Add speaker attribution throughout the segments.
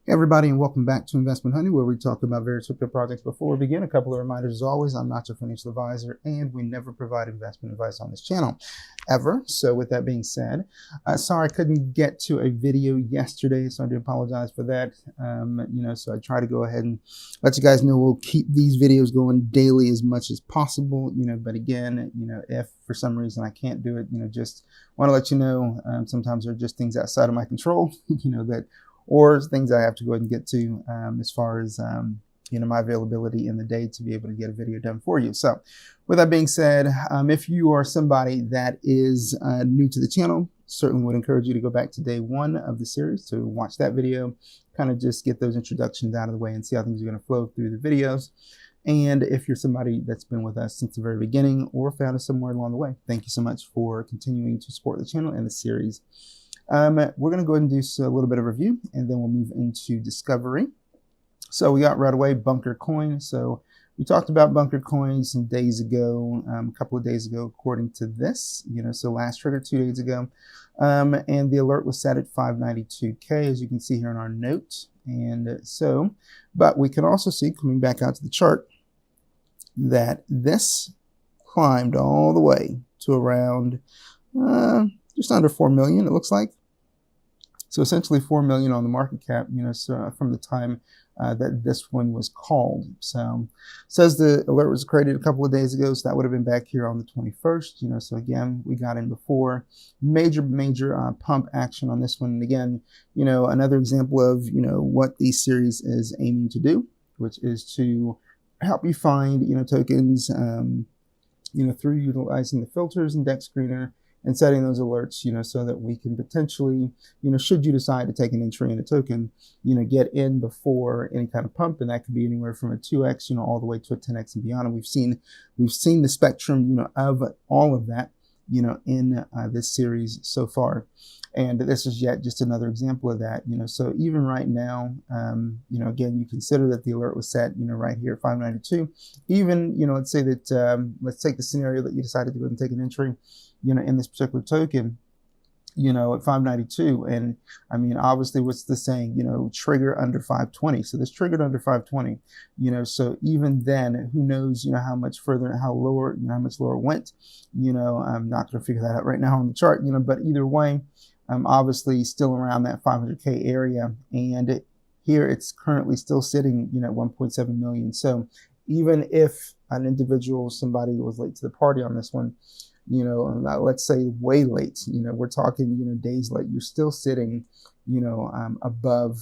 Speaker 1: Hey everybody, and welcome back to Investment Honey, where we talk about various crypto projects. Before we begin, a couple of reminders as always. I'm not your financial advisor, and we never provide investment advice on this channel, ever. So with that being said, sorry I couldn't get to a video yesterday, so I do apologize for that. So I try to go ahead and let you guys know we'll keep these videos going daily as much as possible, but again, if for some reason I can't do it, just want to let you know, sometimes there are just things outside of my control, or things I have to go ahead and get to as far as my availability in the day to be able to get a video done for you. So with that being said, if you are somebody that is new to the channel, certainly would encourage you to go back to day one of the series to watch that video, kind of just get those introductions out of the way and see how things are going to flow through the videos. And if you're somebody that's been with us since the very beginning or found us somewhere along the way, thank you so much for continuing to support the channel and the series. We're going to go ahead and do a little bit of review, and then we'll move into discovery. So we got right away Bunker Coin. So we talked about Bunker Coin some days ago, a couple of days ago, according to this, so last trigger 2 days ago. And the alert was set at 592K, as you can see here in our note. And so, but we can also see, coming back out to the chart, that this climbed all the way to around just under 4 million, it looks like. So essentially 4 million on the market cap, so from the time that this one was called. So says the alert was created a couple of days ago, so that would have been back here on the 21st. So again, we got in before. Major pump action on this one. And again, another example of what the series is aiming to do, which is to help you find tokens through utilizing the filters and Dexscreener, and setting those alerts, so that we can potentially, should you decide to take an entry in a token, get in before any kind of pump, and that could be anywhere from a 2x, all the way to a 10x and beyond. And we've seen the spectrum, of all of that, in this series so far. And this is yet just another example of that, so even right now, again, you consider that the alert was set, right here at 592. Even, let's say that, let's take the scenario that you decided to go and take an entry, in this particular token, at 592. And I mean, obviously, what's the saying, trigger under 520. So this triggered under 520, so even then, who knows, how much further, how lower, how much lower it went, I'm not going to figure that out right now on the chart, but either way, obviously still around that 500K area. And here it's currently still sitting, at 1.7 million. So even if an individual, somebody was late to the party on this one, let's say way late, we're talking, days late, you're still sitting, above,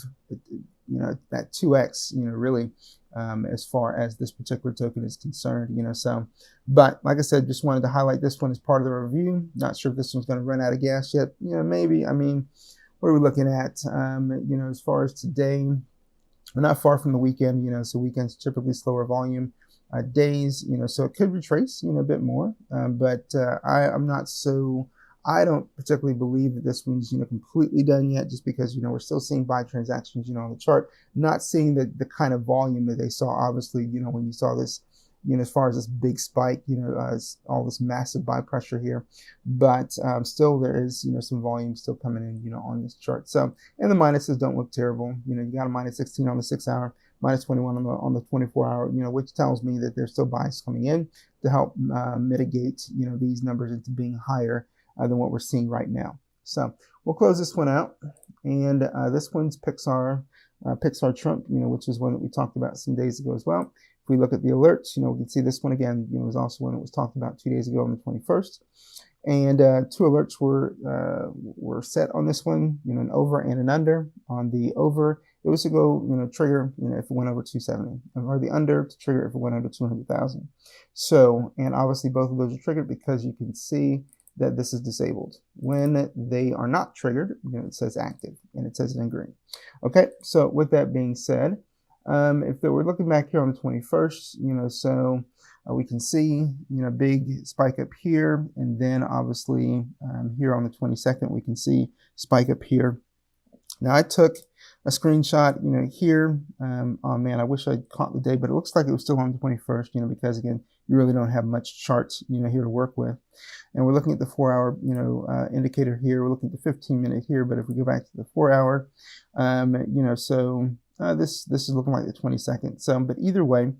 Speaker 1: that 2x, really, as far as this particular token is concerned, so, but like I said, just wanted to highlight this one as part of the review. Not sure if this one's going to run out of gas yet, maybe. I mean, what are we looking at, as far as today? We're not far from the weekend, so weekends typically slower volume days, so it could retrace, a bit more, but I don't particularly believe that this one's, completely done yet, just because, we're still seeing buy transactions, on the chart, not seeing the kind of volume that they saw, obviously, when you saw this, as far as this big spike, all this massive buy pressure here, but still there is, some volume still coming in, on this chart. So, and the minuses don't look terrible. You got a minus 16 on the 6 hour, minus 21 on the 24 hour, which tells me that there's still buys coming in to help mitigate, these numbers into being higher than what we're seeing right now. So we'll close this one out. And this one's Pixar Trump, which is one that we talked about some days ago as well. If we look at the alerts, we can see this one again, was also one that was talked about 2 days ago on the 21st. And 2 alerts were set on this one, an over and an under. On the over, it was to go, trigger, if it went over 270, or the under to trigger if it went under 200,000. So, and obviously both of those are triggered because you can see that this is disabled. When they are not triggered, it says active, and it says it in green. Okay, so with that being said, if we're looking back here on the 21st, so we can see, big spike up here, and then obviously here on the 22nd, we can see spike up here. Now I took a screenshot, here. Oh man, I wish I caught the day, but it looks like it was still on the 21st, because again, you really don't have much charts, here to work with. And we're looking at the 4-hour, indicator here. We're looking at the 15-minute here. But if we go back to the 4-hour, this is looking like the 20-second. So, but either way,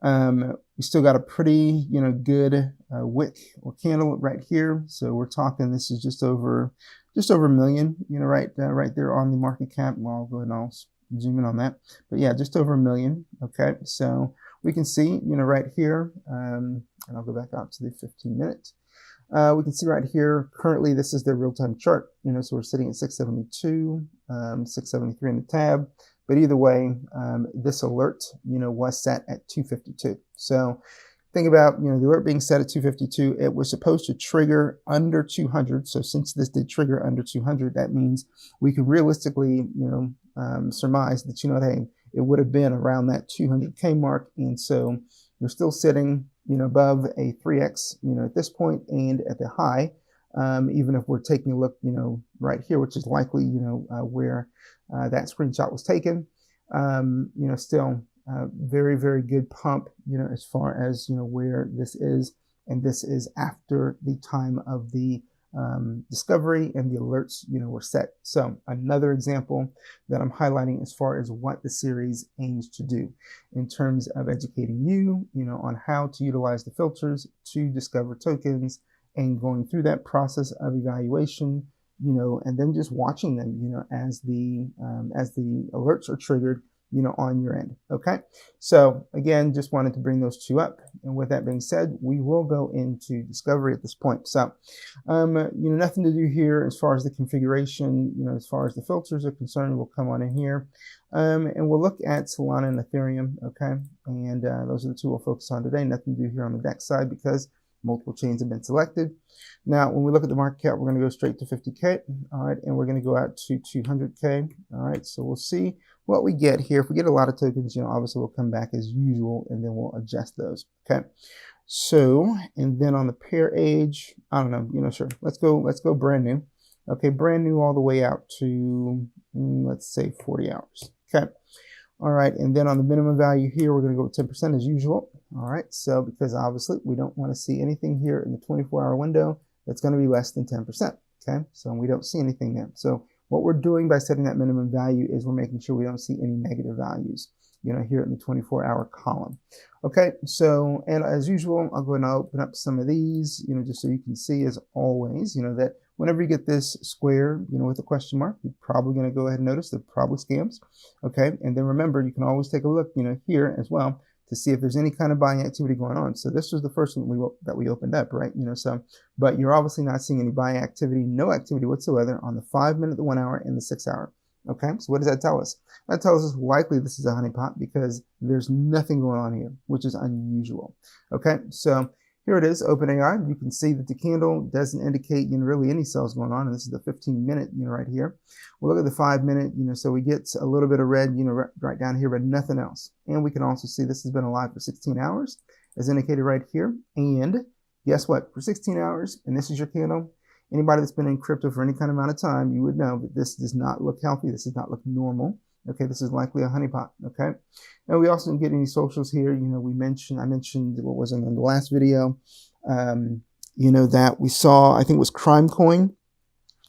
Speaker 1: we still got a pretty, good wick or candle right here. So we're talking, this is just over a million, right there on the market cap. Well, I'll go ahead and I'll zoom in on that. But yeah, just over a million. Okay, so we can see, right here, and I'll go back out to the 15-minute. We can see right here, currently this is their real-time chart, so we're sitting at 672, 673 in the tab. But either way, this alert, was set at 252. So think about, the alert being set at 252, it was supposed to trigger under 200. So since this did trigger under 200, that means we could realistically, surmise that, hey, it would have been around that 200K mark. And so you're still sitting, above a 3X, at this point and at the high. Even if we're taking a look, right here, which is likely, where that screenshot was taken, still very, very good pump, as far as, where this is. And this is after the time of the discovery and the alerts, were set. So another example that I'm highlighting as far as what the series aims to do in terms of educating you, on how to utilize the filters to discover tokens, and going through that process of evaluation, and then just watching them, as the alerts are triggered, on your end. Okay. So again, just wanted to bring those two up. And with that being said, we will go into discovery at this point. So, nothing to do here as far as the configuration, as far as the filters are concerned. We'll come on in here, and we'll look at Solana and Ethereum. Okay. And those are the two we'll focus on today. Nothing to do here on the Dex side because multiple chains have been selected. Now, when we look at the market cap, we're going to go straight to 50K. All right. And we're going to go out to 200K. All right. So we'll see what we get here. If we get a lot of tokens, obviously we'll come back as usual and then we'll adjust those. Okay. So, and then on the pair age, I don't know, sure. Let's go brand new. Okay. Brand new all the way out to, let's say 40 hours. Okay. All right. And then on the minimum value here, we're going to go with 10% as usual. All right. So, because obviously we don't want to see anything here in the 24-hour window that's going to be less than 10%. Okay. So we don't see anything there. So what we're doing by setting that minimum value is we're making sure we don't see any negative values, here in the 24-hour column. Okay. So, and as usual, I'll go ahead and open up some of these, just so you can see as always, that whenever you get this square, with a question mark, you're probably going to go ahead and notice they're probably scams. Okay. And then remember, you can always take a look, here as well to see if there's any kind of buying activity going on. So this was the first one that we opened up, right? But you're obviously not seeing any buying activity, no activity whatsoever on the 5-minute, the 1-hour, and the 6-hour. Okay. So what does that tell us? That tells us likely this is a honeypot because there's nothing going on here, which is unusual. Okay. So here it is, OpenAI. You can see that the candle doesn't indicate, really any sales going on. And this is the 15-minute, right here. We'll look at the 5-minute, so we get a little bit of red, right down here, but nothing else. And we can also see this has been alive for 16 hours as indicated right here. And guess what? For 16 hours, and this is your candle, anybody that's been in crypto for any kind of amount of time, you would know that this does not look healthy. This does not look normal. Okay, this is likely a honeypot. Okay, and we also didn't get any socials here. I mentioned what was in the last video. That we saw, I think it was CrimeCoin,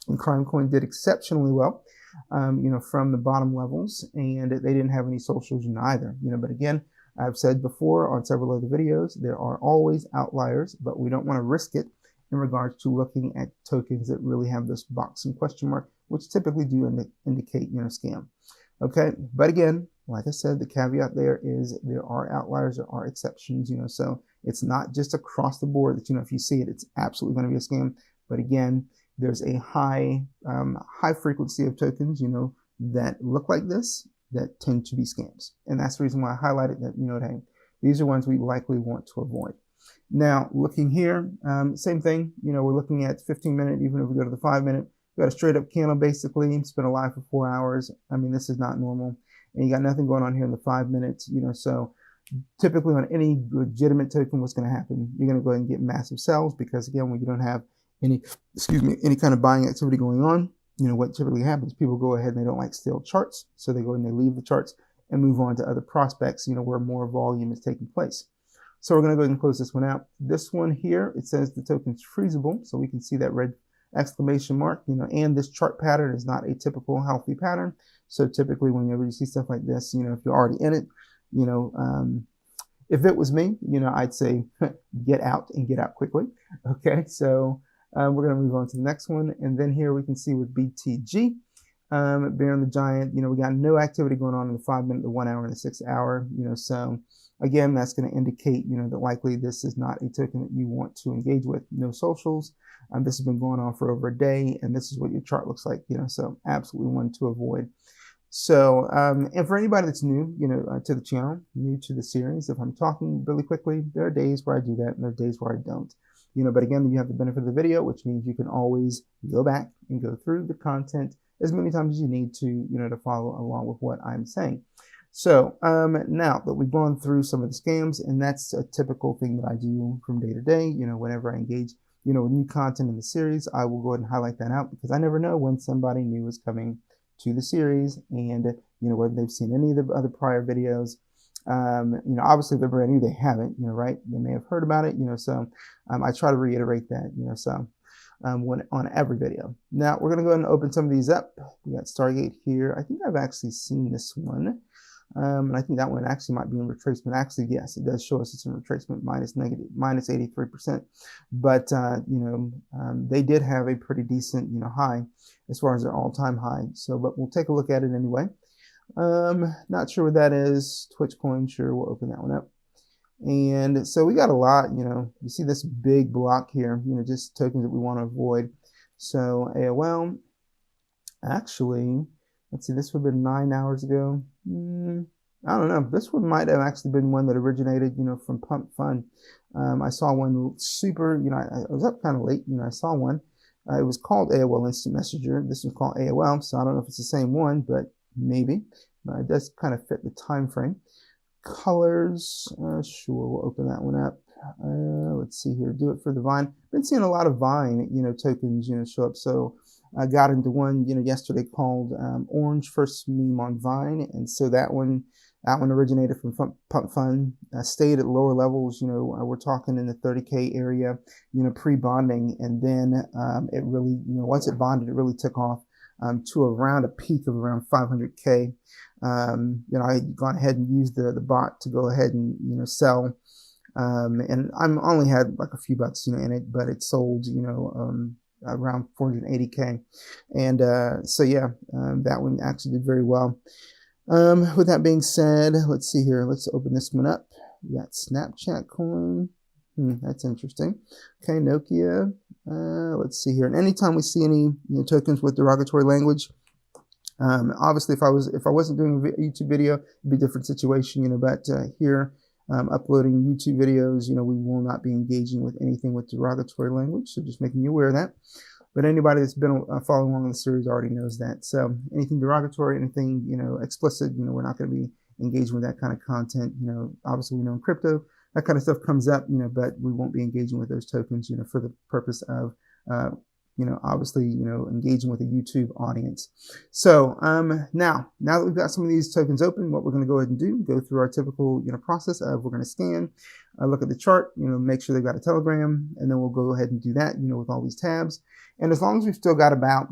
Speaker 1: and CrimeCoin did exceptionally well. From the bottom levels, and they didn't have any socials either. But again, I've said before on several other videos, there are always outliers, but we don't want to risk it in regards to looking at tokens that really have this box and question mark, which typically do indicate, scam. Okay. But again, like I said, the caveat there is there are outliers, there are exceptions, so it's not just across the board that, if you see it, it's absolutely going to be a scam. But again, there's a high frequency of tokens, that look like this that tend to be scams. And that's the reason why I highlighted that, hey, these are ones we likely want to avoid. Now, looking here, same thing, we're looking at 15-minute, even if we go to the 5-minute, we got a straight up candle basically, it's been alive for 4 hours. I mean, this is not normal. And you got nothing going on here in the 5 minutes, so typically on any legitimate token, what's going to happen? You're going to go ahead and get massive sells because again, when you don't have any kind of buying activity going on, what typically happens, people go ahead and they don't like stale charts. So they go and they leave the charts and move on to other prospects, where more volume is taking place. So we're going to go ahead and close this one out. This one here, it says the token's freezable, so we can see that red exclamation mark, and this chart pattern is not a typical healthy pattern. So typically whenever you see stuff like this, if you're already in it, if it was me, I'd say get out and get out quickly. Okay, so we're going to move on to the next one. And then here we can see with BTG, bearing the giant, we got no activity going on in the 5 minute, the 1 hour, and the 6 hour, so again, that's going to indicate, that likely this is not a token that you want to engage with. No socials. This has been going on for over a day, and this is what your chart looks like, so absolutely one to avoid. So, and for anybody that's new, to the channel, new to the series, if I'm talking really quickly, there are days where I do that, and there are days where I don't. But again, you have the benefit of the video, which means you can always go back and go through the content as many times as you need to, to follow along with what I'm saying. So now that we've gone through some of the scams, and that's a typical thing that I do from day to day, whenever I engage, with new content in the series, I will go ahead and highlight that out because I never know when somebody new is coming to the series and, whether they've seen any of the other prior videos. Obviously if they're brand new, they haven't, right? They may have heard about it, so I try to reiterate that, when on every video. Now we're going to go ahead and open some of these up. We got Stargate here. I think I've actually seen this one. And I think that one actually might be in retracement. Actually, yes, it does show us it's in retracement minus 83%. But, they did have a pretty decent, high as far as their all-time high. So, but we'll take a look at it anyway. Not sure what that is. Twitch coin, sure, we'll open that one up. And so we got a lot, you see this big block here, just tokens that we want to avoid. So AOL, actually, let's see, this would have been 9 hours ago. I don't know. This one might have actually been one that originated, from Pump Fun. I saw one super, I was up kind of late, I saw one. It was called AOL Instant Messenger. This was called AOL, so I don't know if it's the same one, but maybe. It does kind of fit the time frame. Colors, sure, we'll open that one up. Let's see here, do it for the Vine. Been seeing a lot of Vine, tokens, show up. So I got into one, yesterday called Orange First Meme on Vine, and so that one originated from Pump Fun. Stayed at lower levels, we're talking in the 30K area, pre-bonding, and then it really, once it bonded, it really took off to around a peak of around 500K. I had gone ahead and used the bot to go ahead and sell, and I'm only had like a few bucks in it, but it sold around 480K, and so yeah, that one actually did very well. With that being said, let's see here, let's open this one up. We got Snapchat coin. That's interesting. Okay, Nokia. Let's see here. And anytime we see any tokens with derogatory language, obviously if I wasn't doing a YouTube video, it'd be a different situation, but here uploading YouTube videos, we will not be engaging with anything with derogatory language, so just making you aware of that. But anybody that's been following along in the series already knows that. So anything derogatory, anything explicit, we're not going to be engaging with that kind of content. Obviously we know in crypto that kind of stuff comes up, but we won't be engaging with those tokens, for the purpose of obviously, engaging with a YouTube audience. So now that we've got some of these tokens open, what we're going to go ahead and do, go through our typical process of we're going to scan, look at the chart, make sure they've got a Telegram, and then we'll go ahead and do that, with all these tabs. And as long as we've still got about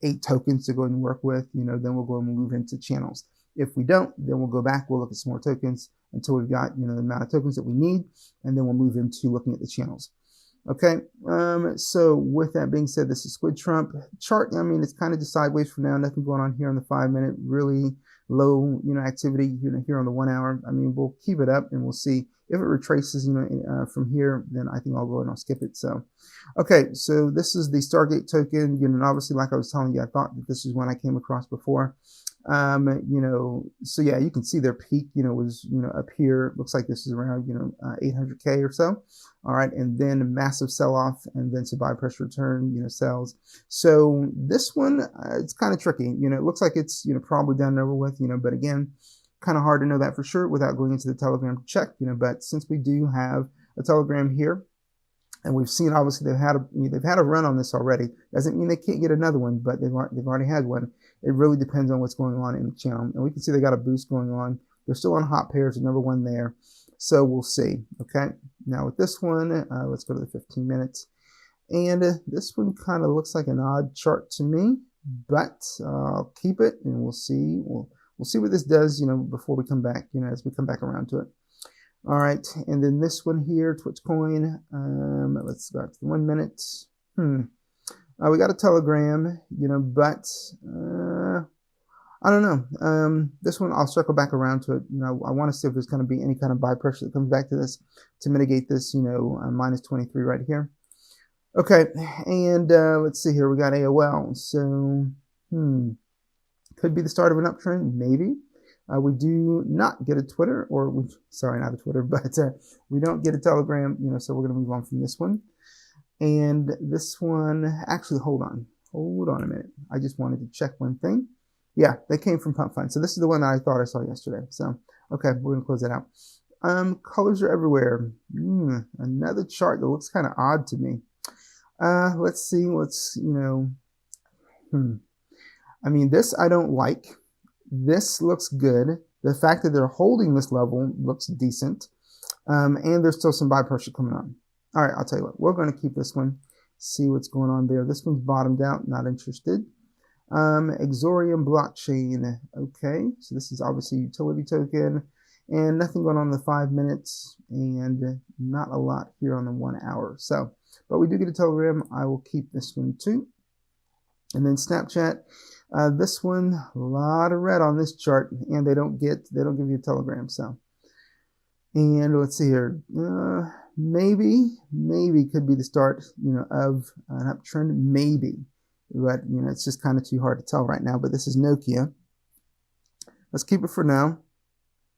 Speaker 1: 8 tokens to go ahead and work with, then we'll go and move into channels. If we don't, then we'll go back, we'll look at some more tokens until we've got the amount of tokens that we need, and then we'll move into looking at the channels. Okay, so with that being said, this is Squid Trump chart. I mean, it's kind of just sideways for now. Nothing going on here on the 5 minute. Really low, activity here on the 1 hour. I mean, we'll keep it up and we'll see if it retraces, from here. Then I think I'll go and I'll skip it. So, okay, so this is the Stargate token. And obviously, like I was telling you, I thought that this is one I came across before. So yeah, you can see their peak, was, up here. Looks like this is around, 800K or so. All right. And then a massive sell off and then some buy pressure return, sells. So this one, it's kind of tricky. It looks like it's, probably done and over with, but again, kind of hard to know that for sure without going into the Telegram to check, but since we do have a Telegram here, and we've seen obviously they've had a run on this already. Doesn't mean they can't get another one, but they've already had one. It really depends on what's going on in the channel. And we can see they got a boost going on. They're still on hot pairs, the number one there. So we'll see. Okay, now with this one, let's go to the 15 minutes. And this one kind of looks like an odd chart to me, but I'll keep it and we'll see. We'll see what this does, before we come back, as we come back around to it. All right, and then this one here, Twitch coin. Let's go back to the 1 minute. We got a Telegram, but I don't know. This one I'll circle back around to it. I want to see if there's going to be any kind of buy pressure that comes back to this to mitigate this. Minus 23 right here. Okay, and let's see here. We got AOL. So, could be the start of an uptrend, maybe. We do not get a Twitter, sorry, not a Twitter, but we don't get a Telegram, so we're going to move on from this one. And this one, actually, hold on a minute. I just wanted to check one thing. Yeah, they came from Pump Fund. So this is the one that I thought I saw yesterday. So, okay, we're going to close that out. Colors are everywhere. Another chart that looks kind of odd to me. Let's see, I mean, this I don't like. This looks good. The fact that they're holding this level looks decent. And there's still some buy pressure coming on. All right, I'll tell you what, we're going to keep this one, see what's going on there. This one's bottomed out, not interested. Exorium blockchain. Okay, so this is obviously a utility token and nothing going on in the 5 minutes and not a lot here on the 1 hour. So, but we do get a Telegram. I will keep this one too. And then Snapchat. This one, a lot of red on this chart, and they don't give you a Telegram. So, and let's see here. Maybe could be the start, of an uptrend. Maybe, but it's just kind of too hard to tell right now. But this is Nokia. Let's keep it for now.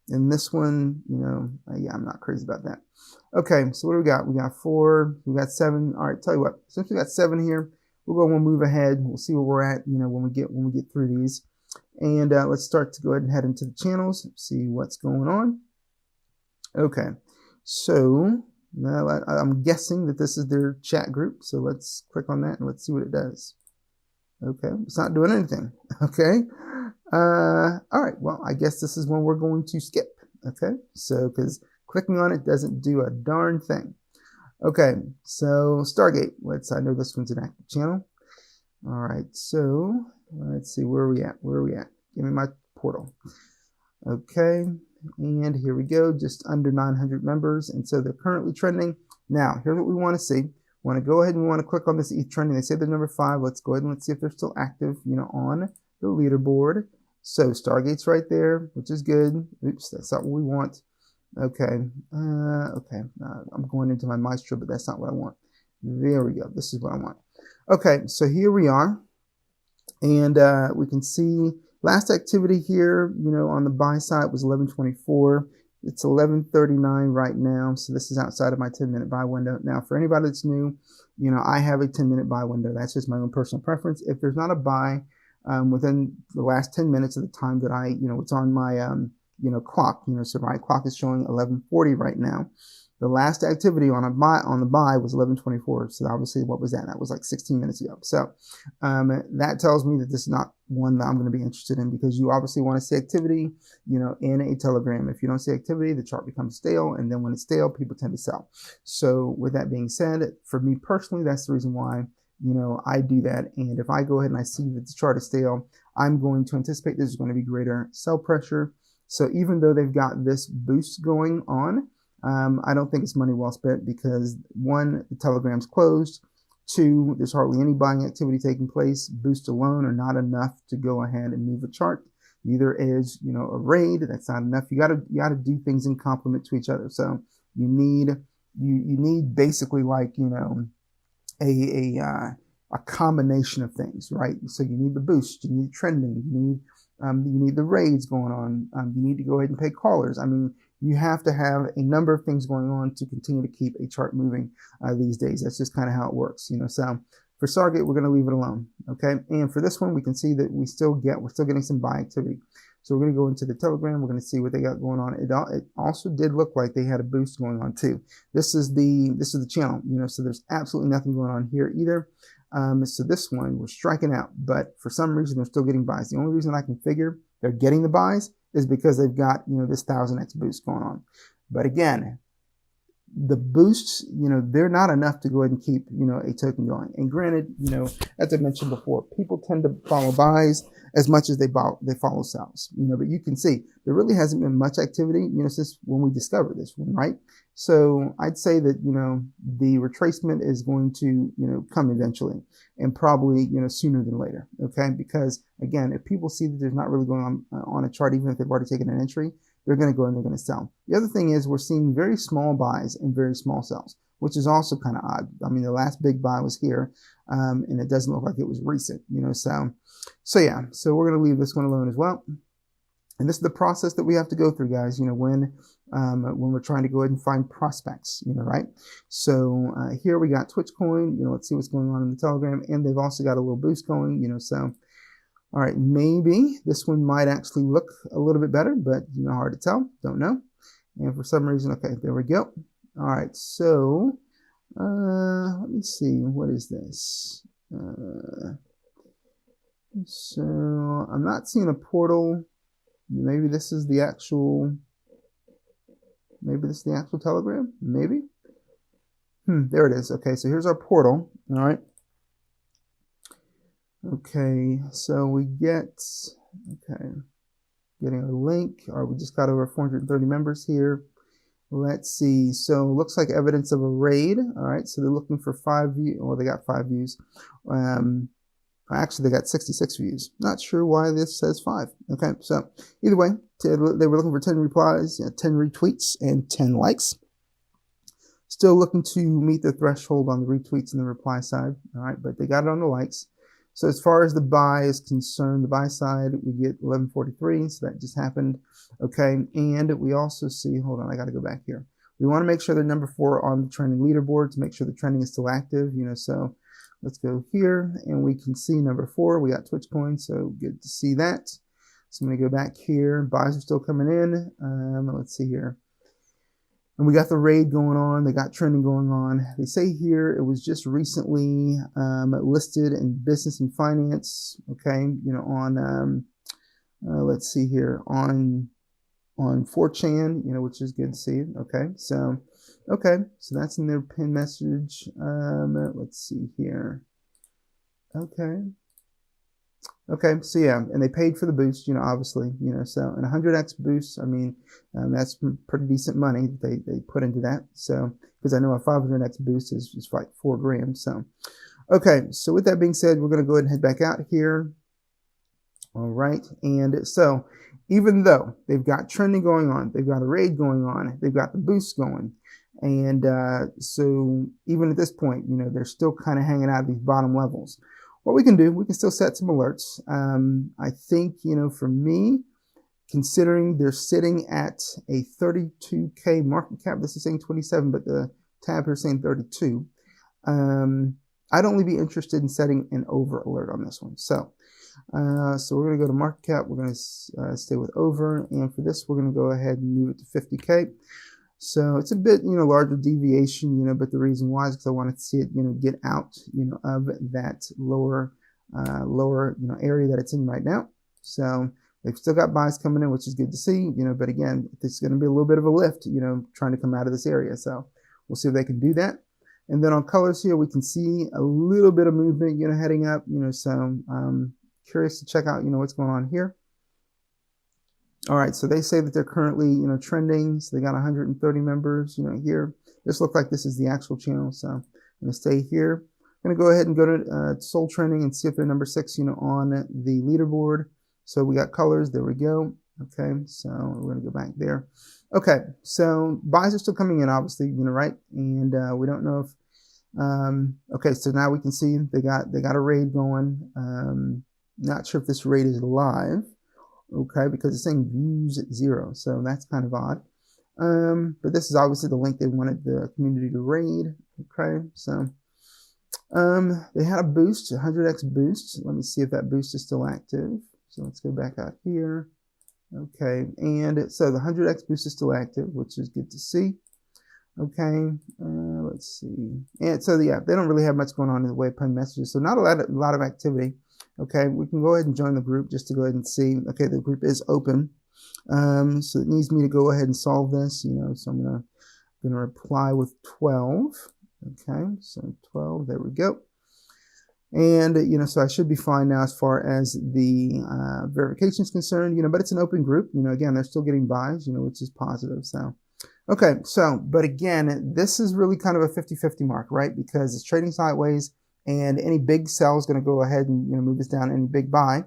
Speaker 1: And this one, yeah, I'm not crazy about that. Okay, so what do we got? We got 4, we got 7. All right, tell you what, since we got 7 here, we'll move ahead. We'll see where we're at, when we get through these. And let's start to go ahead and head into the channels, see what's going on. Okay, so now I'm guessing that this is their chat group. So let's click on that and let's see what it does. Okay, it's not doing anything. Okay. All right, well, I guess this is one we're going to skip. Okay, so because clicking on it doesn't do a darn thing. Okay, so Stargate. I know this one's an active channel. All right, so let's see, where are we at? Give me my portal. Okay, and here we go, just under 900 members, and so they're currently trending. Now, here's what we want to see. We want to go ahead and we want to click on this ETH trending. They say they're number 5. Let's go ahead and let's see if they're still active, on the leaderboard. So Stargate's right there, which is good. Oops, that's not what we want. Okay, I'm going into my Maestro, but that's not what I want. There we go. This is what I want. Okay, so here we are, and we can see last activity here, on the buy side was 1124. It's 1139 right now, so this is outside of my 10-minute buy window. Now, for anybody that's new, I have a 10-minute buy window. That's just my own personal preference. If there's not a buy within the last 10 minutes of the time that I, it's on my, clock, so my clock is showing 1140 right now. The last activity on the buy was 1124. So obviously, what was that? That was like 16 minutes ago. So that tells me that this is not one that I'm going to be interested in, because you obviously want to see activity, in a Telegram. If you don't see activity, the chart becomes stale, and then when it's stale, people tend to sell. So with that being said, for me personally, that's the reason why I do that. And if I go ahead and I see that the chart is stale, I'm going to anticipate there's going to be greater sell pressure. So even though they've got this boost going on, I don't think it's money well spent, because 1, the Telegram's closed. 2, there's hardly any buying activity taking place. Boost alone are not enough to go ahead and move a chart. Neither is, a raid. That's not enough. You gotta do things in complement to each other. So you need basically like, a combination of things, right? So you need the boost, you need trending, you need the raids going on, you need to go ahead and pay callers. I mean, you have to have a number of things going on to continue to keep a chart moving these days. That's just kind of how it works, So for Stargate, we're going to leave it alone, okay? And for this one, we can see that we're still getting some buy activity. So we're going to go into the Telegram. We're going to see what they got going on. It also did look like they had a boost going on too. This is the channel, So there's absolutely nothing going on here either. So this one, we're striking out, but for some reason, they're still getting buys. The only reason I can figure they're getting the buys is because they've got, this 1000x boost going on. But again, the boosts, they're not enough to go ahead and keep, a token going. And granted, as I mentioned before, people tend to follow buys as much as they follow sells, but you can see there really hasn't been much activity, since when we discovered this one, right? So I'd say that, the retracement is going to, come eventually, and probably, sooner than later. Okay. Because again, if people see that there's not really going on a chart, even if they've already taken an entry, they're going to go and they're going to sell. The other thing is we're seeing very small buys and very small sells, which is also kind of odd. I mean, the last big buy was here, and it doesn't look like it was recent, so yeah, so we're going to leave this one alone as well. And this is the process that we have to go through, guys, when we're trying to go ahead and find prospects, right? So here we got Twitch coin, let's see what's going on in the Telegram, and they've also got a little boost going, so all right, maybe this one might actually look a little bit better, but hard to tell, don't know. And for some reason, okay, there we go. All right, so let me see, what is this? So I'm not seeing a portal. Maybe this is the actual, Telegram, maybe. There it is. Okay, so here's our portal. All right. Okay, so we get, getting a link. All right, we just got over 430 members here. Let's see. So looks like evidence of a raid. All right, so they're looking for 5 views. Well, they got 5 views. Actually, they got 66 views. Not sure why this says 5. Okay, so either way, they were looking for 10 replies, 10 retweets, and 10 likes. Still looking to meet the threshold on the retweets and the reply side. All right, but they got it on the likes. So as far as the buy is concerned, the buy side, we get 1143, so that just happened. Okay, and we also see, hold on, I got to go back here. We want to make sure they're number 4 on the trending leaderboard to make sure the trending is still active, so let's go here, and we can see number 4, we got Twitch coin, so good to see that. So I'm going to go back here, buys are still coming in, let's see here. And we got the raid going on. They got trending going on. They say here it was just recently listed in business and finance. Okay, on let's see here on 4chan, which is good to see. Okay, so that's in their pin message. Let's see here. Okay, so yeah, and they paid for the boost, obviously, so, and 100x boost, I mean, that's pretty decent money they put into that. So, because I know a 500x boost is like $4 grand. So, okay, so with that being said, we're going to go ahead and head back out here. All right, and so even though they've got trending going on, they've got a raid going on, they've got the boost going, and so even at this point, they're still kind of hanging out at these bottom levels. What we can do, we can still set some alerts. I think, for me, considering they're sitting at a 32K market cap, this is saying 27, but the tab here is saying 32. I'd only be interested in setting an over alert on this one. So we're going to go to market cap. We're going to stay with over. And for this, we're going to go ahead and move it to 50K. So it's a bit, larger deviation, but the reason why is because I wanted to see it, get out, of that lower, area that it's in right now. So they've still got buys coming in, which is good to see, but again, it's going to be a little bit of a lift, trying to come out of this area. So we'll see if they can do that. And then on colors here, we can see a little bit of movement, heading up, so curious to check out, what's going on here. All right, so they say that they're currently, trending. So they got 130 members, here. This looks like this is the actual channel. So I'm going to stay here. I'm going to go ahead and go to Soul Trending and see if they're number 6, on the leaderboard. So we got colors. There we go. Okay, so we're going to go back there. Okay, so buys are still coming in, obviously, right? And we don't know if, okay, so now we can see they got a raid going. Not sure if this raid is live. Okay, because it's saying views at 0, so that's kind of odd. But this is obviously the link they wanted the community to raid. Okay, so they had a boost, 100x boost. Let me see if that boost is still active. So let's go back out here. Okay, and so the 100x boost is still active, which is good to see. Okay, let's see. And so yeah, they don't really have much going on in the way of pin messages, so not a lot of activity. Okay, we can go ahead and join the group just to go ahead and see. Okay, the group is open. So it needs me to go ahead and solve this, so I'm gonna reply with 12. Okay, so 12, there we go. And so I should be fine now as far as the verification is concerned, but it's an open group. Again, they're still getting buys, which is positive. So okay, but again, this is really kind of a 50-50 mark, right? Because it's trading sideways, and any big sell is going to go ahead and move this down. Any big buy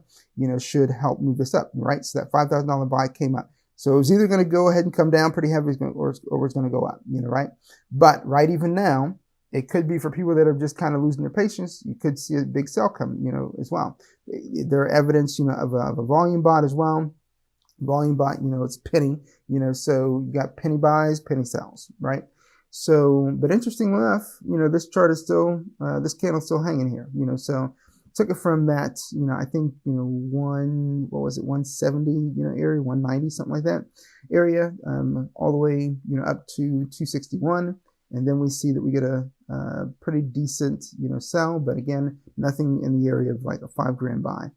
Speaker 1: should help move this up, right? So that $5,000 buy came up. So it was either going to go ahead and come down pretty heavy, or it's going to go up, right? But right even now, it could be for people that are just kind of losing their patience. You could see a big sell come, as well. There are evidence, of a volume bot as well. Volume bot, it's penny, so you got penny buys, penny sells, right? So, but interestingly enough, this chart is still, this candle's still hanging here, so took it from that, I think, what was it, 170, area, 190, something like that area, all the way, up to 261. And then we see that we get a pretty decent, sell, but again, nothing in the area of like a $5 buy.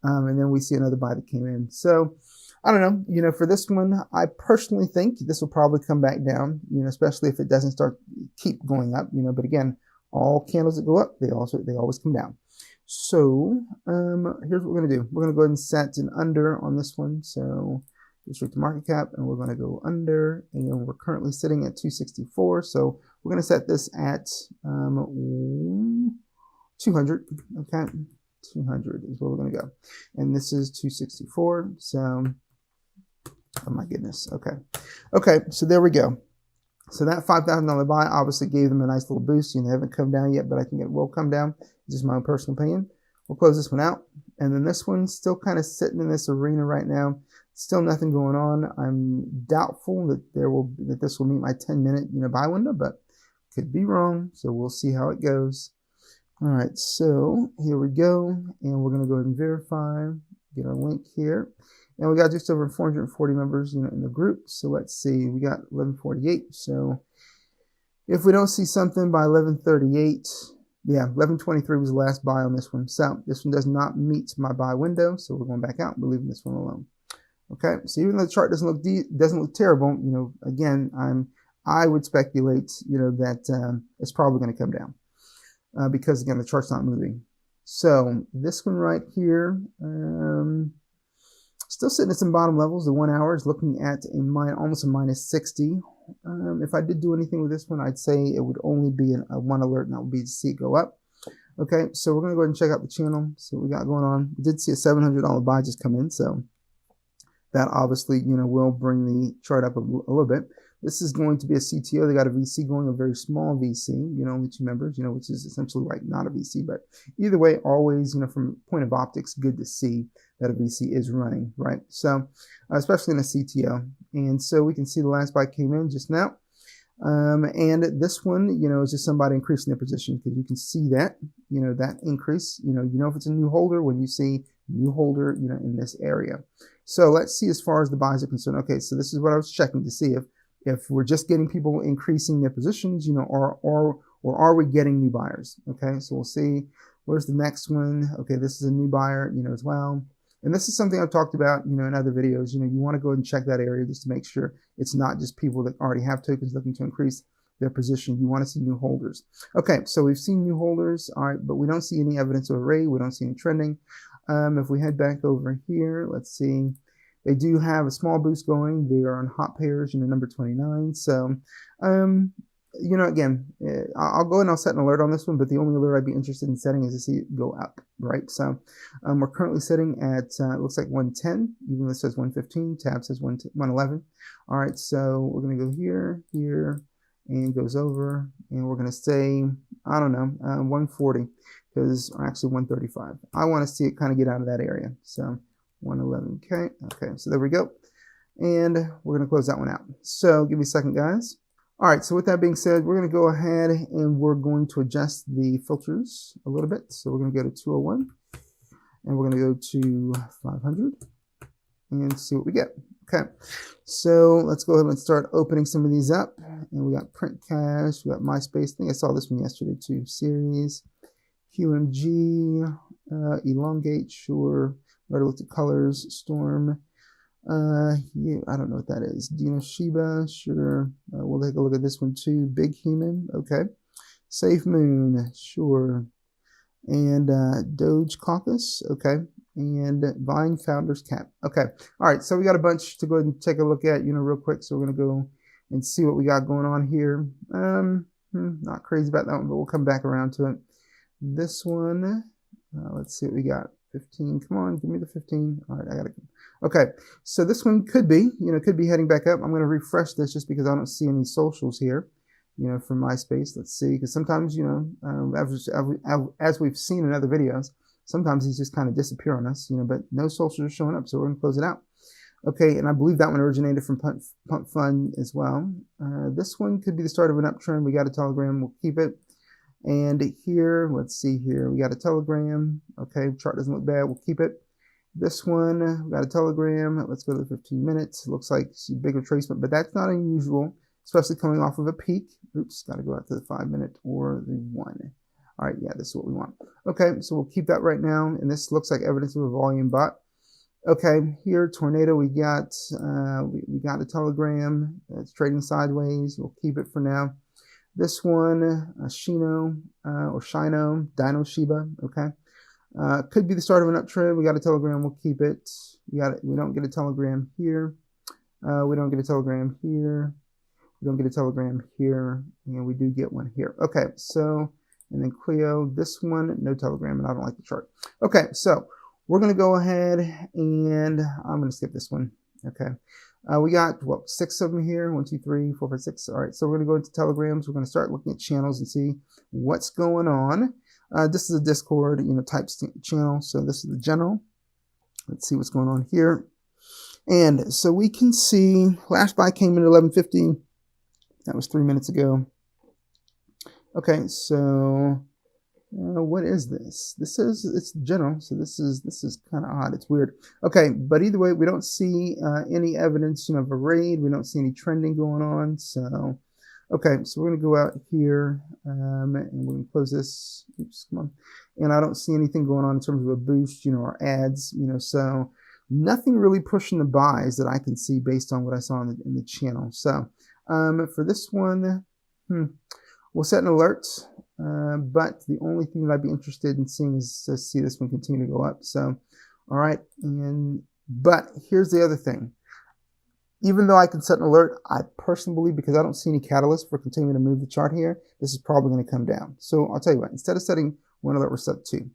Speaker 1: And then we see another buy that came in. So I don't know, for this one, I personally think this will probably come back down, especially if it doesn't keep going up, but again, all candles that go up, they always come down. So here's what we're going to do. We're going to go ahead and set an under on this one. So go straight to market cap, and we're going to go under, and we're currently sitting at 264. So we're going to set this at 200. Okay, 200 is where we're going to go, and this is 264. So, oh my goodness. Okay, so there we go. So that $5,000 buy obviously gave them a nice little boost. They haven't come down yet, but I think it will come down. It's just my own personal opinion. We'll close this one out, and then this one's still kind of sitting in this arena right now. Still nothing going on. I'm doubtful that this will meet my 10-minute buy window, but could be wrong. So we'll see how it goes. All right, so here we go, and we're gonna go ahead and verify. Get our link here, and we got just over 440 members, in the group. So let's see, we got 1148. So if we don't see something by 1138, yeah, 1123 was the last buy on this one. So this one does not meet my buy window, so we're going back out. We're leaving this one alone. Okay, so even though the chart doesn't look terrible, again, I would speculate, that it's probably going to come down because again the chart's not moving. So this one right here, still sitting at some bottom levels. The 1 hour is looking at almost a minus 60. If I did do anything with this one, I'd say it would only be a one alert, and that would be to see it go up. Okay, so we're going to go ahead and check out the channel. See what we got going on. We did see a $700 buy just come in, so that obviously, will bring the chart up a little bit. This is going to be a CTO. They got a VC going, a very small VC, only 2 members, which is essentially like not a VC. But either way, always, from a point of optics, good to see that a VC is running, right? So, especially in a CTO. And so we can see the last buy came in just now. And this one, is just somebody increasing their position, because you can see that, that increase, if it's a new holder when you see new holder, in this area. So let's see as far as the buys are concerned. Okay, so this is what I was checking to see if we're just getting people increasing their positions, or are we getting new buyers? Okay, so we'll see. Where's the next one? Okay, this is a new buyer, as well. And this is something I've talked about, in other videos. You want to go ahead and check that area just to make sure it's not just people that already have tokens looking to increase their position. You want to see new holders. Okay, so we've seen new holders, all right, but we don't see any evidence of a raid. We don't see any trending. If we head back over here, let's see. They do have a small boost going. They are on hot pairs, number 29. So, again, I'll go and I'll set an alert on this one, but the only alert I'd be interested in setting is to see it go up, right? So we're currently sitting at, it looks like 110, even though it says 115, tab says 111. All right, so we're going to go here, and goes over, and we're going to stay, I don't know, 140, because actually 135. I want to see it kind of get out of that area. So 111, okay, so there we go. And we're going to close that one out. So give me a second, guys. All right, so with that being said, we're going to go ahead and we're going to adjust the filters a little bit. So we're going to go to 201, and we're going to go to 500 and see what we get. Okay, so let's go ahead and start opening some of these up. And we got Print Cash, we got MySpace. I think I saw this one yesterday too. Series, QMG, Elongate, sure. Already looked at colors, Storm. Yeah, I don't know what that is. Dino Shiba, sure. We'll take a look at this one too. Big Human, okay. Safe Moon, sure. And Doge Caucus, okay. And Vine Founders Cap, okay. All right, so we got a bunch to go ahead and take a look at, real quick. So we're gonna go and see what we got going on here. Not crazy about that one, but we'll come back around to it. This one, let's see what we got. 15, come on, give me the 15. All right, I got it. Okay, so this one could be, could be heading back up. I'm going to refresh this just because I don't see any socials here, from MySpace. Let's see, because sometimes, as we've seen in other videos, sometimes these just kind of disappear on us, but no socials are showing up, so we're going to close it out. Okay, and I believe that one originated from Pump Fund as well. This one could be the start of an uptrend. We got a Telegram, we'll keep it. And here, let's see here, we got a Telegram. Okay, chart doesn't look bad, we'll keep it. This one, we got a Telegram. Let's go to the 15 minutes. It looks like a big retracement, but that's not unusual, especially coming off of a peak. Oops, got to go out to the 5 minute or the 1. All right, yeah, this is what we want. Okay, so we'll keep that right now, and this looks like evidence of a volume bot. Okay, here, Tornado, we got a Telegram. It's trading sideways. We'll keep it for now. This one, Shino, Dino Shiba, okay. Could be the start of an uptrend. We got a Telegram, we'll keep it. We don't get a Telegram here. We don't get a Telegram here. We don't get a Telegram here. And we do get one here. Okay, so, and then Clio, this one, no Telegram, and I don't like the chart. Okay, so we're going to go ahead and I'm going to skip this one. Okay. We got, 6 of them here. 1, 2, 3, 4, 5, 6. All right, so we're going to go into Telegrams. We're going to start looking at channels and see what's going on. This is a Discord, type channel. So this is the general. Let's see what's going on here. And so we can see last buy came in at 11.50. That was 3 minutes ago. Okay, so what is this? It's general, so this is kind of odd. It's weird. Okay, but either way, we don't see any evidence, of a raid. We don't see any trending going on. So, okay, so we're gonna go out here and we're gonna close this. Oops, come on. And I don't see anything going on in terms of a boost, or ads, so nothing really pushing the buys that I can see based on what I saw in the channel. So, for this one, we'll set an alert. But the only thing that I'd be interested in seeing is to see this one continue to go up. So, all right. But here's the other thing. Even though I can set an alert, I personally believe, because I don't see any catalyst for continuing to move the chart here, this is probably going to come down. So I'll tell you what, instead of setting one alert, we're set 2.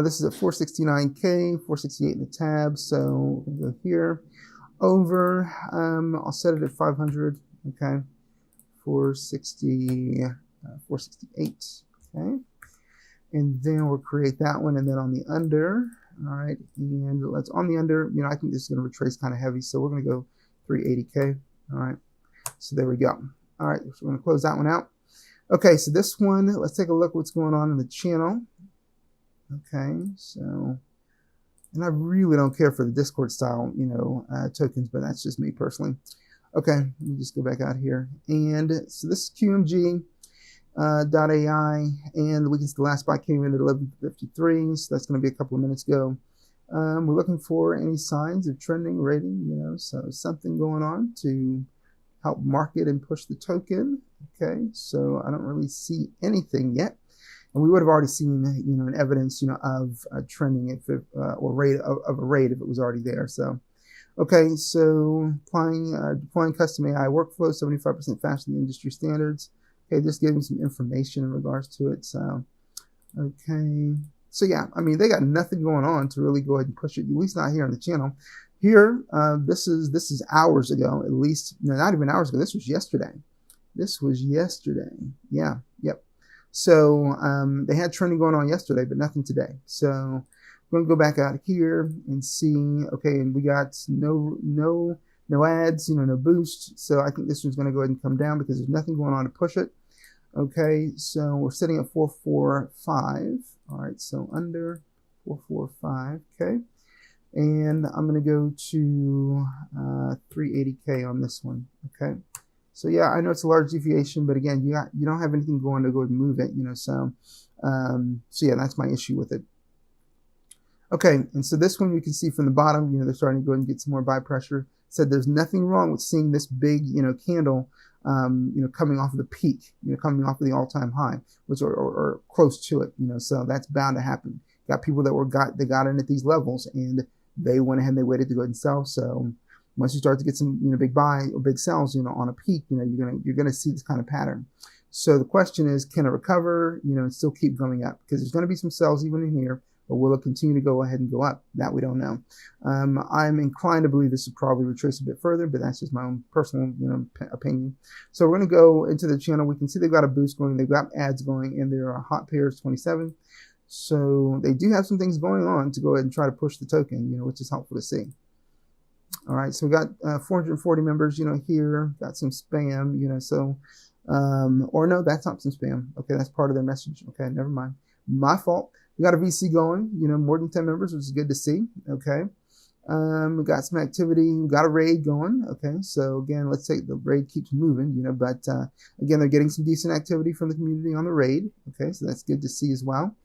Speaker 1: This is at 469K, 468 in the tab. So we'll go here over. I'll set it at 500. Okay. 468, okay, and then we'll create that one, and then on the under, all right, and let's on the under, I think this is going to retrace kind of heavy, so we're going to go 380K, all right, so there we go. All right, so we're going to close that one out. Okay, so this one, let's take a look what's going on in the channel. Okay, so, and I really don't care for the Discord style, tokens, but that's just me personally. Okay, let me just go back out here, and so this is QMG. .ai, and we can see the last buy came in at 11.53, so that's going to be a couple of minutes ago. We're looking for any signs of trending rating, so something going on to help market and push the token. Okay, so I don't really see anything yet, and we would have already seen, an evidence, of trending if it, or rate of a rate if it was already there. So, okay, so deploying custom AI workflow 75% faster than industry standards. Okay, just giving some information in regards to it. So, okay. So yeah, I mean, they got nothing going on to really go ahead and push it, at least not here on the channel. Here, this is hours ago, at least. No, not even hours ago. This was yesterday. This was yesterday. Yeah, yep. So they had trending going on yesterday, but nothing today. So I'm going to go back out here and see. Okay, and we got no ads, no boost. So I think this one's going to go ahead and come down because there's nothing going on to push it. Okay, so we're sitting at 445. All right, so under 445. Okay, and I'm going to go to 380K on this one. Okay, so yeah, I know it's a large deviation, but again, you don't have anything going to go ahead and move it, so yeah, that's my issue with it. Okay, and so this one we can see from the bottom, they're starting to go and get some more buy pressure. Said there's nothing wrong with seeing this big, candle, coming off of the peak, coming off of the all-time high, which or close to it, so that's bound to happen. Got people that they got in at these levels and they went ahead and they waited to go ahead and sell. So once you start to get some, big buy or big sells, on a peak, you're gonna see this kind of pattern. So the question is, can it recover, and still keep going up? Because there's going to be some sells even in here, but will it continue to go ahead and go up? That we don't know. I'm inclined to believe this will probably retrace a bit further, but that's just my own personal, opinion. So we're going to go into the channel. We can see they've got a boost going, they've got ads going, and there are hot pairs 27. So they do have some things going on to go ahead and try to push the token, which is helpful to see. All right, so we got 440 members, here, got some spam, so. Or no, that's not some spam. Okay, that's part of their message. Okay, never mind. My fault. We got a VC going, more than 10 members, which is good to see. Okay. We got some activity. We got a raid going. Okay, so again, let's say the raid keeps moving, but again, they're getting some decent activity from the community on the raid. Okay, so that's good to see as well.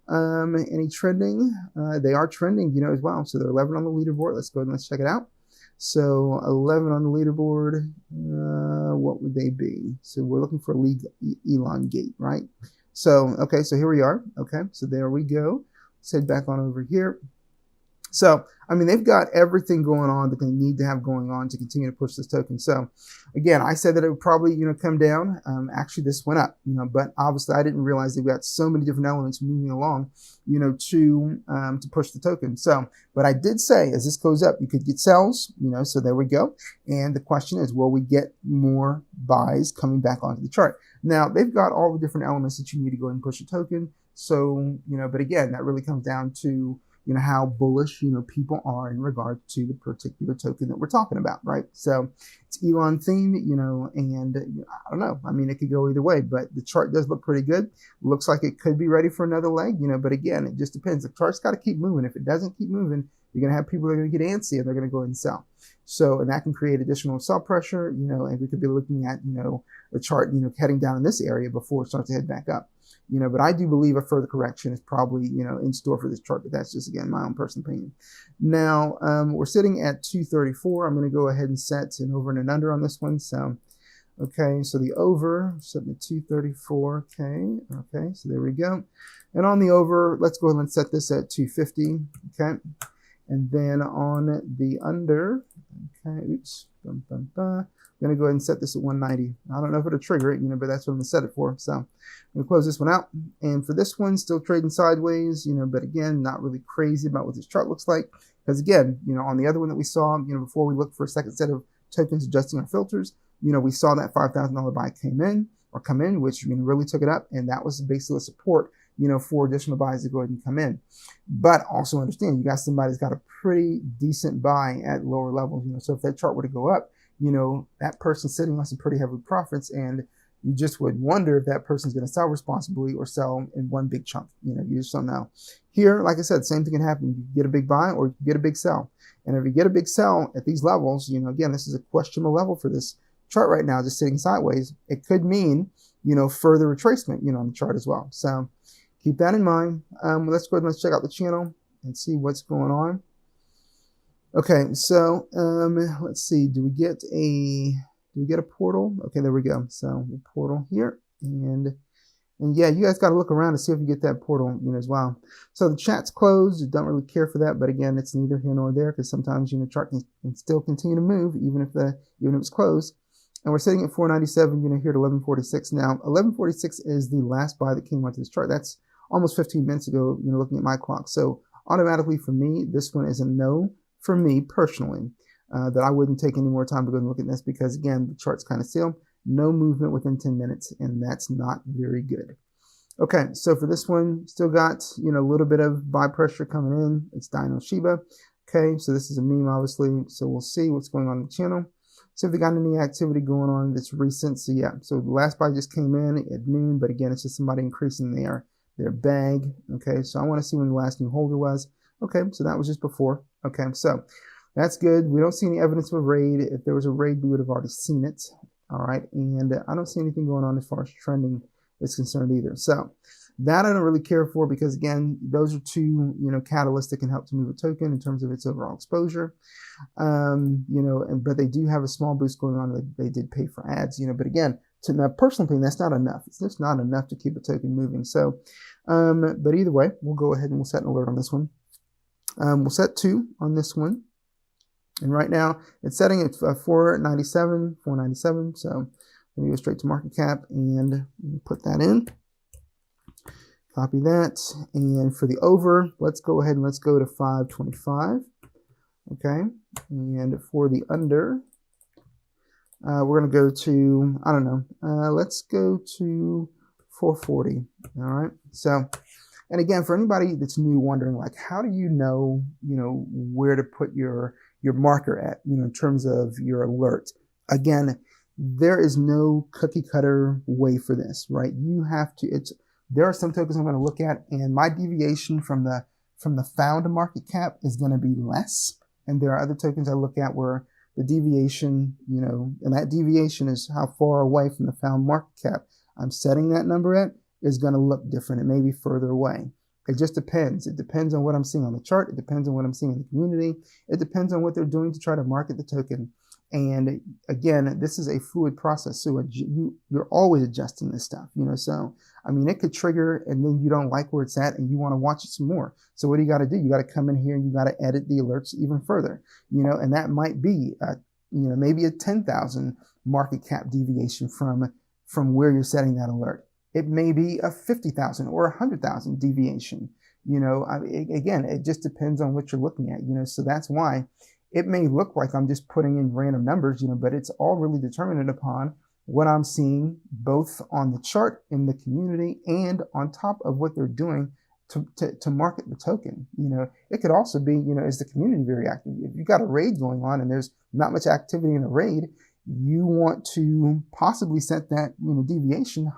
Speaker 1: Any trending? They are trending, as well. So they're 11 on the leaderboard. Let's go ahead and let's check it out. So 11 on the leaderboard, what would they be? So we're looking for a league elongate, right? So, okay, so here we are. Okay, so there we go. Let's head back on over here. So, I mean, they've got everything going on that they need to have going on to continue to push this token. So, again, I said that it would probably, come down. Actually, this went up, but obviously I didn't realize they've got so many different elements moving along, to push the token. So, but I did say as this goes up, you could get sells, so there we go. And the question is, will we get more buys coming back onto the chart? Now, they've got all the different elements that you need to go ahead and push a token. So, but again, that really comes down to, how bullish, people are in regard to the particular token that we're talking about, right? So it's Elon theme, and I don't know. I mean, it could go either way, but the chart does look pretty good. Looks like it could be ready for another leg, but again, it just depends. The chart's got to keep moving. If it doesn't keep moving, you're going to have people that are going to get antsy and they're going to go ahead and sell. So, and that can create additional sell pressure, and we could be looking at, the chart, heading down in this area before it starts to head back up. But I do believe a further correction is probably, in store for this chart, but that's just, again, my own personal opinion. Now, we're sitting at 234. I'm going to go ahead and set an over and an under on this one. So, okay, so the over, sitting at 234, okay, so there we go. And on the over, let's go ahead and set this at 250, okay. And then on the under, okay, oops, I'm going to go ahead and set this at 190. I don't know if it'll trigger it, but that's what I'm going to set it for. So I'm going to close this one out. And for this one, still trading sideways, but again, not really crazy about what this chart looks like. Because again, on the other one that we saw, before we looked for a second set of tokens adjusting our filters, we saw that $5,000 buy come in, which really took it up. And that was basically a support, for additional buys to go ahead and come in. But also understand, you got somebody that's got a pretty decent buy at lower levels, so if that chart were to go up, that person's sitting on some pretty heavy profits, and you just would wonder if that person's going to sell responsibly or sell in one big chunk. You just don't know. Here, like I said, same thing can happen. You get a big buy or you get a big sell. And if you get a big sell at these levels, again, this is a questionable level for this chart right now, just sitting sideways. It could mean, further retracement, on the chart as well. So keep that in mind. Let's go ahead and let's check out the channel and see what's going on. Okay, so let's see. Do we get a portal? Okay, there we go. So the portal here, and yeah, you guys got to look around to see if you get that portal, as well. So the chat's closed. You don't really care for that, but again, it's neither here nor there because sometimes the chart can still continue to move even if it's closed. And we're sitting at 497. Here at 1146 now. 1146 is the last buy that came onto this chart. That's almost 15 minutes ago. Looking at my clock. So automatically for me, this one is a no. For me personally, that I wouldn't take any more time to go and look at this because again, the chart's kind of still, no movement within 10 minutes, and that's not very good. Okay, so for this one, still got, a little bit of buy pressure coming in. It's Dino Shiba. Okay, so this is a meme, obviously. So we'll see what's going on in the channel. See if they got any activity going on that's recent. So yeah, so the last buy just came in at noon, but again, it's just somebody increasing their bag. Okay, so I want to see when the last new holder was. Okay, so that was just before. Okay, so that's good. We don't see any evidence of a raid. If there was a raid, we would have already seen it. All right, and I don't see anything going on as far as trending is concerned either. So That I don't really care for because, again, those are two, catalysts that can help to move a token in terms of its overall exposure. But they do have a small boost going on. They did pay for ads, but again, to my personal opinion, that's not enough. It's just not enough to keep a token moving. So, but either way, we'll go ahead and we'll set an alert on this one. We'll set 2 on this one. And right now it's setting at 497. So I'm going to go straight to market cap and put that in. Copy that. And for the over, let's go ahead and let's go to 525. Okay. And for the under, we're going to go to, I don't know, let's go to 440. All right. So, and again, for anybody that's new wondering, like, how do you know, where to put your marker at, in terms of your alert? Again, there is no cookie cutter way for this, right? You have to, there are some tokens I'm going to look at, and my deviation from the found market cap is going to be less. And there are other tokens I look at where the deviation, and that deviation is how far away from the found market cap I'm setting that number at is going to look different. It may be further away. It just depends. It depends on what I'm seeing on the chart. It depends on what I'm seeing in the community. It depends on what they're doing to try to market the token. And again, this is a fluid process. So you're always adjusting this stuff, so, I mean, it could trigger and then you don't like where it's at and you want to watch it some more. So what do you got to do? You got to come in here and you got to edit the alerts even further, and that might be, maybe a 10,000 market cap deviation from where you're setting that alert. It may be a 50,000 or 100,000 deviation. Again, it just depends on what you're looking at, so that's why it may look like I'm just putting in random numbers, but it's all really determined upon what I'm seeing both on the chart, in the community, and on top of what they're doing to market the token. It could also be, is the community very active? If you've got a raid going on and there's not much activity in a raid, you want to possibly set that, deviation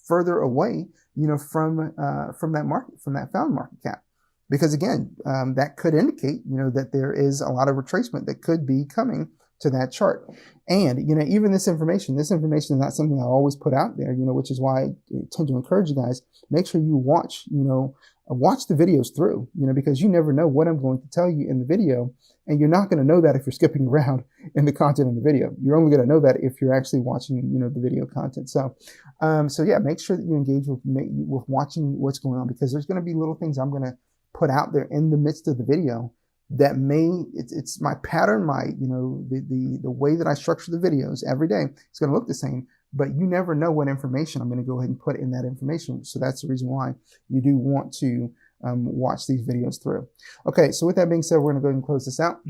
Speaker 1: further away, from that found market cap. Because again, that could indicate, that there is a lot of retracement that could be coming to that chart. And, even this information is not something I always put out there, which is why I tend to encourage you guys, make sure you watch the videos through, because you never know what I'm going to tell you in the video. And you're not going to know that if you're skipping around in the content in the video. You're only going to know that if you're actually watching, the video content. So, yeah, make sure that you engage with watching what's going on, because there's going to be little things I'm going to put out there in the midst of the video that it's my pattern, the way that I structure the videos every day. It's going to look the same, but you never know what information I'm going to go ahead and put in that information. So that's the reason why you do want to watch these videos through. Okay, so with that being said, we're going to go ahead and close this out.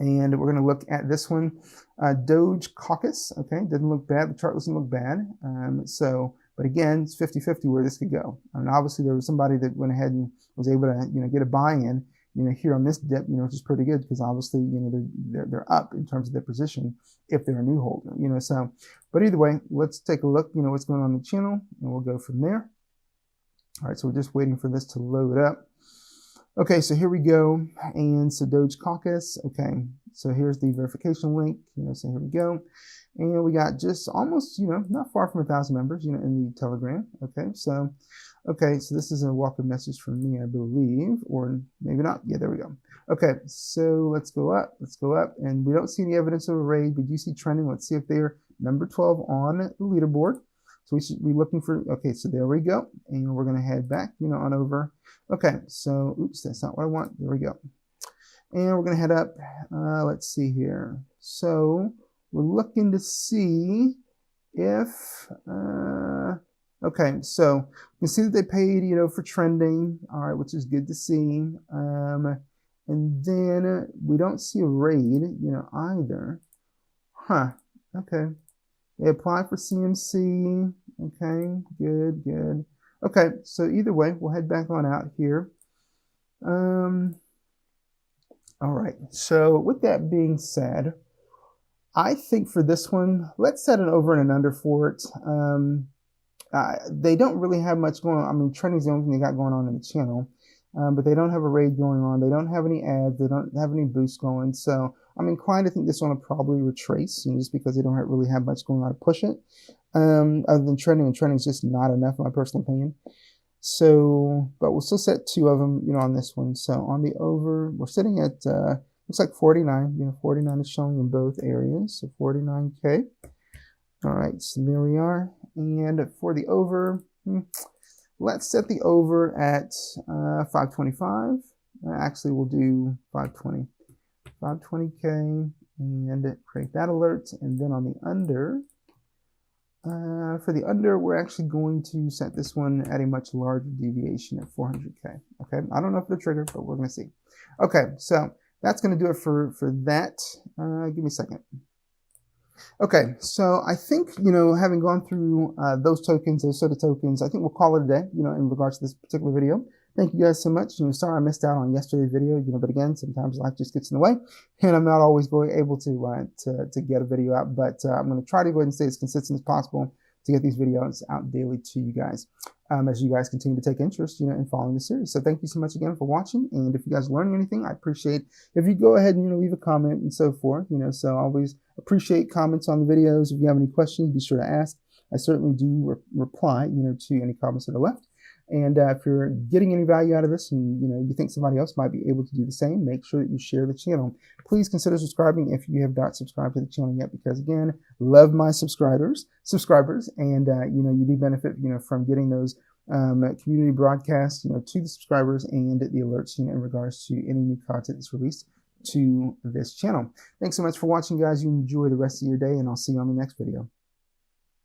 Speaker 1: And we're going to look at this one, Doge Caucus. Okay, doesn't look bad. The chart doesn't look bad. But again, it's 50-50 where this could go. I mean, obviously there was somebody that went ahead and was able to, get a buy-in, here on this dip, which is pretty good because obviously, they're up in terms of their position if they're a new holder, so, but either way, let's take a look, what's going on in the channel, and we'll go from there. All right, so we're just waiting for this to load up. Okay, so here we go. And so Doge Caucus. Okay, so here's the verification link, so here we go. And we got just almost, not far from 1,000 members, in the Telegram. Okay, so this is a welcome message from me, I believe, or maybe not. Yeah, there we go. Okay, so let's go up, and we don't see any evidence of a raid. We do see trending. Let's see if they're number 12 on the leaderboard. So we should be looking for, okay, so there we go. And we're going to head back, on over. Okay, so, oops, that's not what I want. There we go. And we're going to head up. Let's see here. So we're looking to see if, okay, so you can see that they paid, for trending. All right, which is good to see. And then we don't see a raid, either. Huh, okay. They applied for CMC. Okay, good. Okay, so either way, we'll head back on out here. All right, so with that being said, I think for this one, let's set an over and an under for it. They don't really have much going on. I mean, trending is the only thing they got going on in the channel, but they don't have a raid going on. They don't have any ads. They don't have any boosts going. So I'm inclined to think this one will probably retrace, just because they don't really have much going on to push it. other than trending, and trending is just not enough in my personal opinion. So, but we'll still set 2 of them, on this one. So on the over, we're sitting at, looks like 49, 49 is showing in both areas, so 49K. All right, so there we are. And for the over, let's set the over at 525. Actually, we'll do 520. 520K and create that alert. And then on the under, for the under, we're actually going to set this one at a much larger deviation at 400K. Okay, I don't know if it'll trigger, but we're going to see. Okay, so that's going to do it for that. Give me a second. Okay, so I think, having gone through those tokens, those sort of tokens, I think we'll call it a day, in regards to this particular video. Thank you guys so much. Sorry I missed out on yesterday's video, but again, sometimes life just gets in the way, and I'm not always able to get a video out, but I'm going to try to go ahead and stay as consistent as possible to get these videos out daily to you guys, as you guys continue to take interest, in following the series. So thank you so much again for watching, and if you guys are learning anything, I appreciate if you go ahead and, leave a comment and so forth, so I always appreciate comments on the videos. If you have any questions, be sure to ask. I certainly do reply, to any comments that are left. And if you're getting any value out of this and you think somebody else might be able to do the same, make sure that you share the channel. Please consider subscribing if you have not subscribed to the channel yet, because again, love my subscribers, and you do benefit from getting those community broadcasts to the subscribers and the alerts in regards to any new content that's released to this channel. Thanks so much for watching, guys. You enjoy the rest of your day, and I'll see you on the next video.